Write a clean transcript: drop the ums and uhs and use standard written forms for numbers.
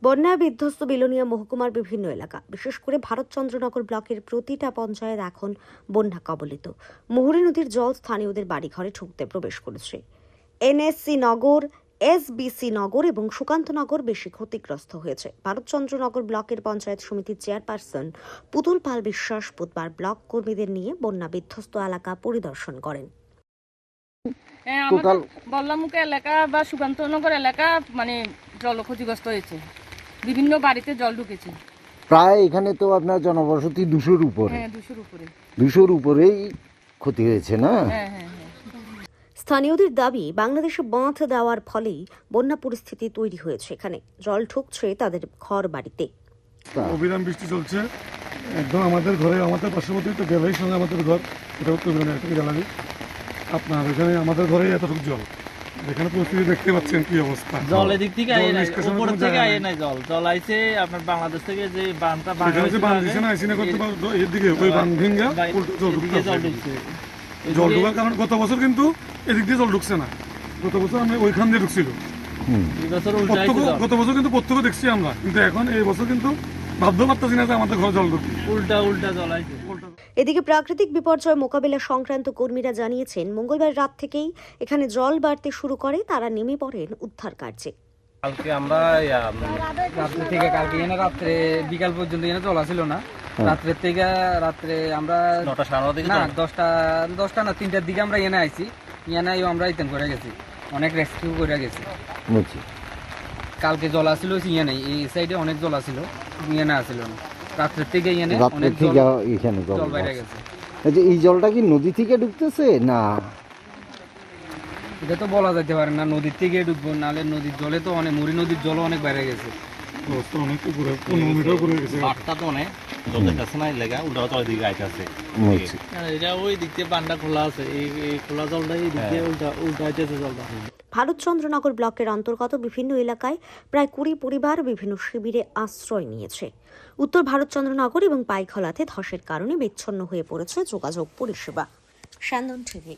বন্যায় বিধ্বস্ত বিলোনিয়া মহকুমার বিভিন্ন এলাকা, বিশেষ করে ভারতচন্দ্রনগর ব্লকের প্রতিটা পঞ্চায়েত এখন বন্যা কবলিত। মুহুরী নদীর জল স্থানীয়দের বাড়িঘরে ঢুকতে প্রবেশ করেছে। এনএসসি নগর, এসবিসি নগর এবং সুকান্তনগর বেশি ক্ষতিগ্রস্ত হয়েছে। ভারতচন্দ্রনগর ব্লকের পঞ্চায়েত সমিতির চেয়ারপারসন পুতুল পাল বিশ্বাস বুধবার ব্লক কর্মীদের নিয়ে বন্যা বিধ্বস্ত এলাকা পরিদর্শন করেন। বল্লামুখী এলাকা বা সুকান্তনগর এলাকা মানে জল ক্ষতিগ্রস্ত হয়েছে, বিভিন্ন বাড়িতে জল ঢুকেছে। প্রায় এখানে তো আপনার জনবসতি 200-র উপরে। হ্যাঁ, 200-র উপরে। 200-র উপরেই ক্ষতি হয়েছে না? হ্যাঁ হ্যাঁ হ্যাঁ। স্থানীয়দের দাবি, বাংলাদেশে বাঁধ দেওয়ার ফলেই বন্যা পরিস্থিতি তৈরি হয়েছে। এখানে জল ঢুকছে তাদের ঘর বাড়িতে। অবিরাম বৃষ্টি চলছে, একদম আমাদের ঘরে, আমাদের পার্শ্ববর্তী তো গ্যালারির সঙ্গে আমাদের ঘর, এটা হচ্ছে একটা গ্যালারি। আপনার এখানে আমাদের ঘরে এতটুকু জল, এখানে পরিস্থিতি দেখতে পাচ্ছেন কি অবস্থা। জল এদিক থেকে উপর থেকে আইয়ে নাই, জল আইছে আপনার বাংলাদেশ থেকে যে বাঁধটা এদিকে ওই বাঁধ ভেঙে জল ঢোকার কারণ গত বছর কিন্তু এদিক দিয়ে জল ঢুকছে না। গত বছর আমরা ওইখান দিয়ে ঢুকছিল, গত বছর কিন্তু প্রত্যক্ষ দেখছি আমরা, কিন্তু এখন এই বছর কিন্তু ভাবতে পারতেছি না যে আমাদের ঘরে জল ঢুকবে, উল্টা জল আইছে। এদিকে প্রাকৃতিক বিপর্যয় মোকাবিলা সংক্রান্ত কর্মীরা জানিয়েছেন, মঙ্গলবার রাত থেকেই এখানে জল বাড়তে শুরু করে। তারা নেমে পড়েন উদ্ধার কার্যে। কালকে আমরা রাত্রে থেকে রাত্রে বিকাল পর্যন্ত এখানে জল ছিল না। রাত্রে আমরা 10টা না 3টার দিকে আমরা এনে আইছি। এনে আমরা ইতেন করে গেছি, অনেক রেস্কিউ করে গেছি। কালকে জল আসছিল ইয়ানে, এই সাইডে অনেক জল আসছিল, ইয়ানে আসছিল না। রাত্রে থেকে ইয়ানে অনেক জল বাইরে গেছে। এই জলটা কি নদী থেকে ঢুকতেছে না? এটা তো বলা যেতে পারে না, নদীর থেকে ঢুকবো, নাহলে নদীর জলে তো অনেক, মুড়ি নদীর জলও অনেক বাইরে গেছে। ভারতচন্দ্রনগর ব্লকের অন্তর্গত বিভিন্ন এলাকায় প্রায় 20 পরিবার বিভিন্ন শিবিরে আশ্রয় নিয়েছে। উত্তর ভারতচন্দ্রনগর এবং পাইখলাতে ধসের কারণে বিচ্ছিন্ন হয়ে পড়েছে যোগাযোগ পরিষেবা। স্যান্দন টিভি।